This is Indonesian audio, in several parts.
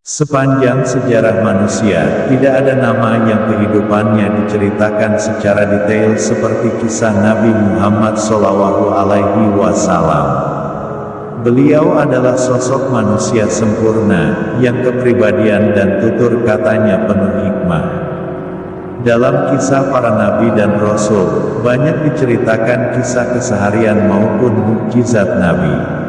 Sepanjang sejarah manusia, tidak ada nama yang kehidupannya diceritakan secara detail seperti kisah Nabi Muhammad SAW. Beliau adalah sosok manusia sempurna, yang kepribadian dan tutur katanya penuh hikmah. Dalam kisah para nabi dan rasul, banyak diceritakan kisah keseharian maupun mukjizat nabi.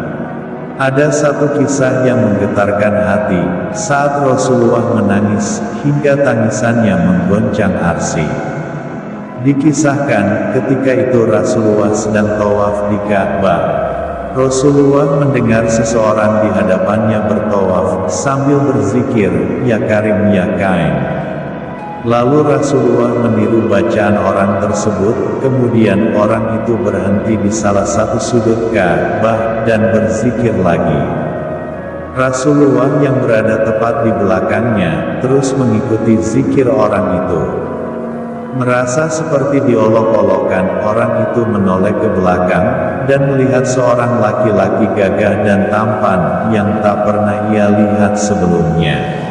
Ada satu kisah yang menggetarkan hati, saat Rasulullah menangis, hingga tangisannya menggoncang arsy. Dikisahkan, ketika itu Rasulullah sedang tawaf di Ka'bah. Rasulullah mendengar seseorang di hadapannya bertawaf, sambil berzikir, "Ya Karim ya Kaim." Lalu Rasulullah meniru bacaan orang tersebut, kemudian orang itu berhenti di salah satu sudut Ka'bah, dan berzikir lagi. Rasulullah yang berada tepat di belakangnya, terus mengikuti zikir orang itu. Merasa seperti diolok-olokkan, orang itu menoleh ke belakang, dan melihat seorang laki-laki gagah dan tampan, yang tak pernah ia lihat sebelumnya.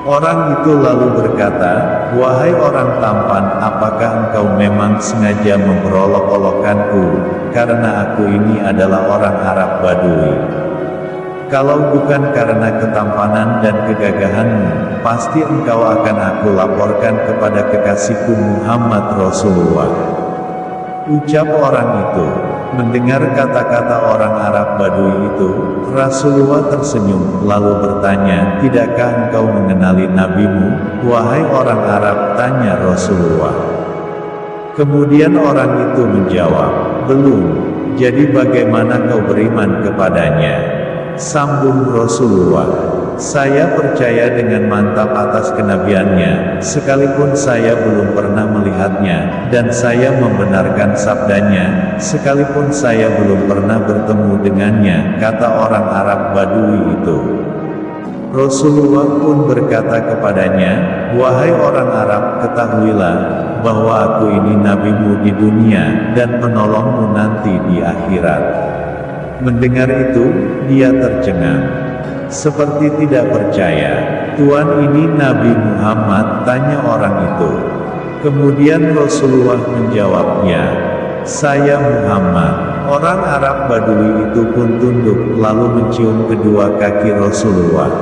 Orang itu lalu berkata, "Wahai orang tampan, apakah engkau memang sengaja memperolok-olokkanku, karena aku ini adalah orang Arab Badui? Kalau bukan karena ketampanan dan kegagahanmu, pasti engkau akan aku laporkan kepada kekasihku Muhammad Rasulullah." Ucap orang itu. Mendengar kata-kata orang Arab Badui itu, Rasulullah tersenyum, lalu bertanya, "Tidakkah engkau mengenali nabimu, wahai orang Arab?" tanya Rasulullah. Kemudian orang itu menjawab, "Belum. Jadi bagaimana kau beriman kepadanya?" Sambung Rasulullah, "Saya percaya dengan mantap atas kenabiannya, sekalipun saya belum pernah melihatnya, dan saya membenarkan sabdanya, sekalipun saya belum pernah bertemu dengannya," kata orang Arab Badui itu. Rasulullah pun berkata kepadanya, "Wahai orang Arab, ketahuilah, bahwa aku ini nabimu di dunia, dan penolongmu nanti di akhirat." Mendengar itu, dia tercengang. Seperti tidak percaya. "Tuan, ini Nabi Muhammad?" tanya orang itu. Kemudian Rasulullah menjawab, "Ya, saya Muhammad." Orang Arab Badui itu pun tunduk, lalu mencium kedua kaki Rasulullah.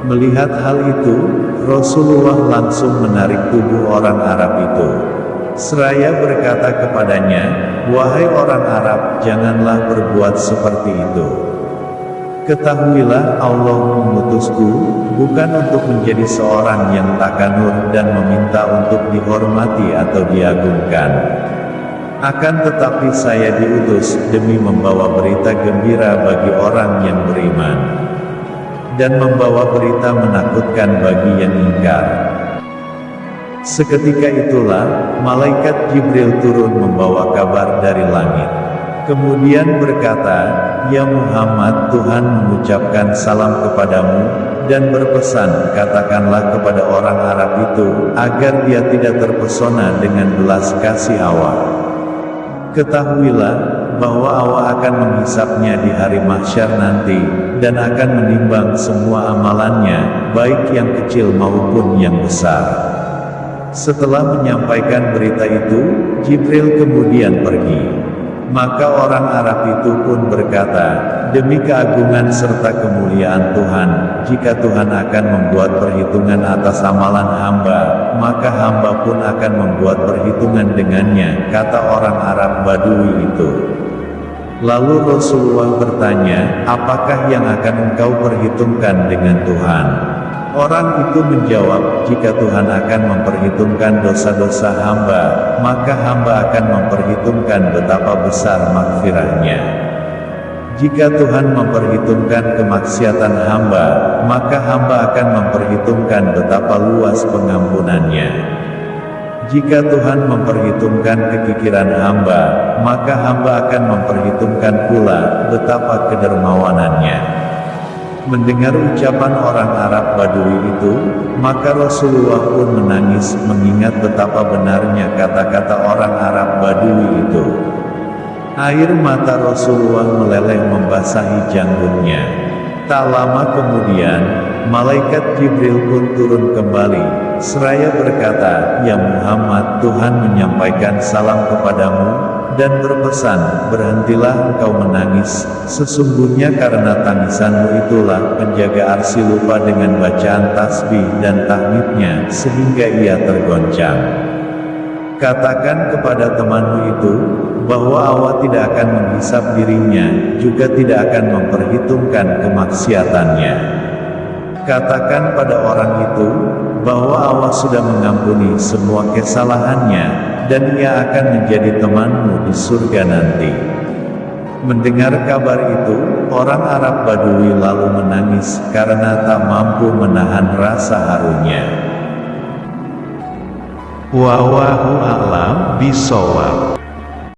Melihat hal itu, Rasulullah langsung menarik tubuh orang Arab itu. Seraya berkata kepadanya, "Wahai orang Arab, janganlah berbuat seperti itu. Ketahuilah, Allah mengutusku, bukan untuk menjadi seorang yang takanur dan meminta untuk dihormati atau diagungkan. Akan tetapi saya diutus, demi membawa berita gembira bagi orang yang beriman, dan membawa berita menakutkan bagi yang ingkar." Seketika itulah, malaikat Jibril turun membawa kabar dari langit. Kemudian berkata, "Ya Muhammad, Tuhan mengucapkan salam kepadamu, dan berpesan, katakanlah kepada orang Arab itu, agar dia tidak terpesona dengan belas kasih Allah. Ketahuilah, bahwa Allah akan menghisapnya di hari mahsyar nanti, dan akan menimbang semua amalannya, baik yang kecil maupun yang besar." Setelah menyampaikan berita itu, Jibril kemudian pergi. Maka orang Arab itu pun berkata, "Demi keagungan serta kemuliaan Tuhan, jika Tuhan akan membuat perhitungan atas amalan hamba, maka hamba pun akan membuat perhitungan dengannya," kata orang Arab Badui itu. Lalu Rasulullah bertanya, "Apakah yang akan engkau perhitungkan dengan Tuhan?" Orang itu menjawab, "Jika Tuhan akan memperhitungkan dosa-dosa hamba, maka hamba akan memperhitungkan betapa besar maghfirahnya. Jika Tuhan memperhitungkan kemaksiatan hamba, maka hamba akan memperhitungkan betapa luas pengampunannya. Jika Tuhan memperhitungkan kekikiran hamba, maka hamba akan memperhitungkan pula betapa kedermawanannya." Mendengar ucapan orang Arab Badui itu, maka Rasulullah pun menangis mengingat betapa benarnya kata-kata orang Arab Badui itu. Air mata Rasulullah meleleh membasahi janggutnya. Tak lama kemudian, malaikat Jibril pun turun kembali, seraya berkata, "Ya Muhammad, Tuhan menyampaikan salam kepadamu, dan berpesan, berhentilah engkau menangis, sesungguhnya karena tangisanmu itulah penjaga arsy lupa dengan bacaan tasbih dan tahmidnya, sehingga ia tergoncang. Katakan kepada temanmu itu, bahwa Allah tidak akan menghisap dirinya, juga tidak akan memperhitungkan kemaksiatannya. Katakan pada orang itu, bahwa Allah sudah mengampuni semua kesalahannya, dan ia akan menjadi temanmu di surga nanti." Mendengar kabar itu, orang Arab Badui lalu menangis, karena tak mampu menahan rasa harunya. Wallahu a'lam bishawab.